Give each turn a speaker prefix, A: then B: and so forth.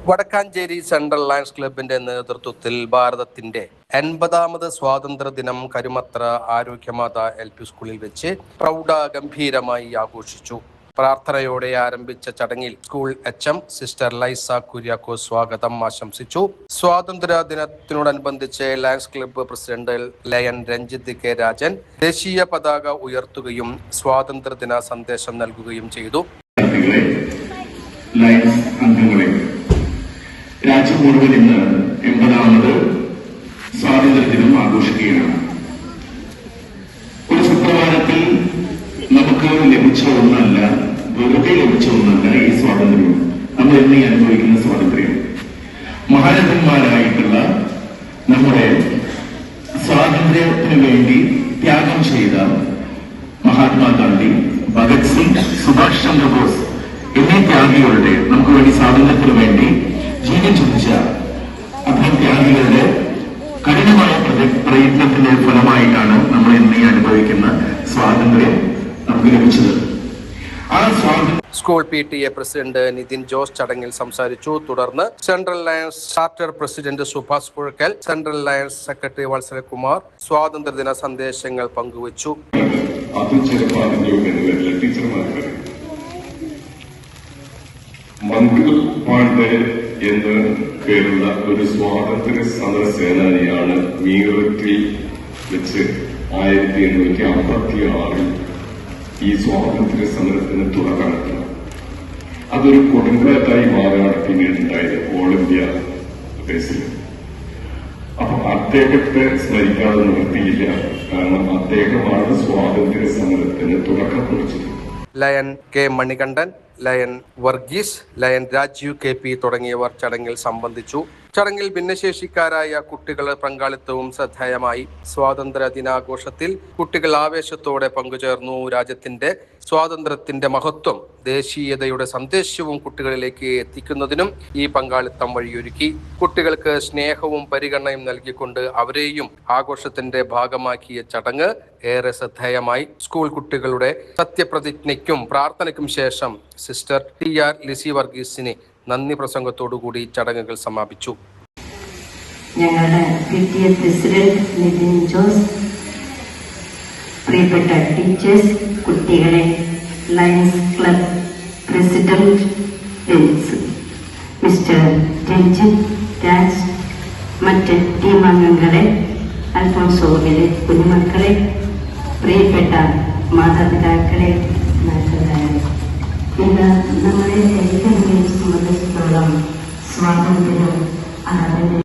A: Vadakkanchery central lions ക്ലബിന്റെ നേതൃത്വത്തിൽ ഭാരതത്തിന്റെ 80ാമത് സ്വാതന്ത്ര്യ ദിനം കരുമത്ര ആരോഗ്യമാത LP സ്കൂളിൽ വെച്ച് പ്രൗഢഗംഭീരമായി ആഘോഷിച്ചു. പ്രാർത്ഥനയോടെ ആരംഭിച്ച ചടങ്ങിൽ സ്കൂൾ HM സിസ്റ്റർ ലൈസ കുര്യാക്കോസ് സ്വാഗതം ആശംസിച്ചു. സ്വാതന്ത്ര്യ ദിനത്തിനോടനുബന്ധിച്ച് ലയൺസ് ക്ലബ്ബ് പ്രസിഡന്റ് ലയൻ രഞ്ജിത്ത് കെ രാജൻ ദേശീയ പതാക ഉയർത്തുകയും സ്വാതന്ത്ര്യദിന സന്ദേശം നൽകുകയും ചെയ്തു.
B: രാജ്യം മുഴുവൻ ഇന്ന് 80ാമത് സ്വാതന്ത്ര്യദിനം ആഘോഷിക്കുകയാണ്. ഒരു സുപ്രഭാതത്തിൽ നമുക്ക് ലഭിച്ച ഒന്നല്ല, വെറുതെ ലഭിച്ച ഒന്നല്ല ഈ സ്വാതന്ത്ര്യം. നമ്മൾ ഇന്ന് അനുഭവിക്കുന്ന സ്വാതന്ത്ര്യം മഹാരഥന്മാരായിട്ടുള്ള നമ്മുടെ സ്വാതന്ത്ര്യത്തിന് വേണ്ടി ത്യാഗം ചെയ്ത മഹാത്മാഗാന്ധി, ഭഗത് സിംഗ്, സുഭാഷ് ചന്ദ്രബോസ് എന്നീ ത്യാഗികളുടെ നമുക്ക് വേണ്ടി സ്വാതന്ത്ര്യത്തിന് വേണ്ടി ജീവിച്ചിരിച്ച അത്തരം ത്യാഗികളുടെ കഠിനമായ പ്രയത്നത്തിന്റെ ഫലമായിട്ടാണ് നമ്മൾ ഇന്ന് അനുഭവിക്കുന്ന സ്വാതന്ത്ര്യം നമുക്ക് ലഭിച്ചത്.
A: School PTA president Nithin Jose ചടങ്ങിൽ സംസാരിച്ചു. തുടർന്ന് central lions charter president Subhash Puzhakkal, central lions secretary Valsalakumar സ്വാതന്ത്ര്യദിന സന്ദേശങ്ങൾ പങ്കുവച്ചു.
C: മംഗൾ പാണ്ഡെ എന്ന് പേരുള്ള ഒരു സ്വാതന്ത്ര്യ സമര സേനാനിയാണ് മീററ്റിൽ വെച്ച് 1856 ഈ സ്വാതന്ത്ര്യ സമരത്തിന് തുടക്കമിട്ടത്. അതൊരു കൊടുങ്കാറ്റായി മാറാണ് പിന്നീടുണ്ടായത് ഓൾ ഇന്ത്യ ബേസിൽ. അപ്പൊ അദ്ദേഹത്തെ സ്മരിക്കാതെ നിർത്തിയില്ല. കാരണം അദ്ദേഹമാണ് സ്വാതന്ത്ര്യ സമരത്തിന് തുടക്കം കുറിച്ചത്.
A: ലയൻ കെ മണികണ്ഠൻ, ലയൻ വർഗീസ്, ലയൻ രാജീവ് KP തുടങ്ങിയവർ ചടങ്ങിൽ സംബന്ധിച്ചു. ചടങ്ങിൽ ഭിന്നശേഷിക്കാരായ കുട്ടികളുടെ പങ്കാളിത്തവും ശ്രദ്ധേയമായി. സ്വാതന്ത്ര്യ ദിനാഘോഷത്തിൽ കുട്ടികൾ ആവേശത്തോടെ പങ്കുചേർന്നു. രാജ്യത്തിന്റെ സ്വാതന്ത്ര്യത്തിന്റെ മഹത്വം, ദേശീയതയുടെ സന്ദേശവും കുട്ടികളിലേക്ക് എത്തിക്കുന്നതിനും ഈ പങ്കാളിത്തം വഴിയൊരുക്കി. കുട്ടികൾക്ക് സ്നേഹവും പരിഗണനയും നൽകിക്കൊണ്ട് അവരെയും ആഘോഷത്തിന്റെ ഭാഗമാക്കിയ ചടങ്ങ് ഏറെ ശ്രദ്ധേയമായി. സ്കൂൾ കുട്ടികളുടെ സത്യപ്രതിജ്ഞയ്ക്കും പ്രാർത്ഥനയ്ക്കും ശേഷം സിസ്റ്റർ TR ലിസി വർഗീസിന് നന്ദി പ്രസംഗത്തോടുകൂടി ചടങ്ങുകൾ സമാപിച്ചു.
D: ഞങ്ങളുടെ PTA പ്രസിഡന്റ് നിതിൻ ജോസ്, പ്രിയപ്പെട്ട ടീച്ചേഴ്സ്, കുട്ടികളെ, lions club president mister Ranjith Raj, മറ്റ് ടീം അംഗങ്ങളെ, അൽഫോൻസോയിലെ കുഞ്ഞുമക്കളെ, പ്രിയപ്പെട്ട മാതാപിതാക്കളെ, നാട്ടുകാരെ, ഇന്ന് നമ്മളെ ഏറ്റവും സംബന്ധിച്ചിടത്തോളം സ്വാതന്ത്ര്യം അതിന്റെ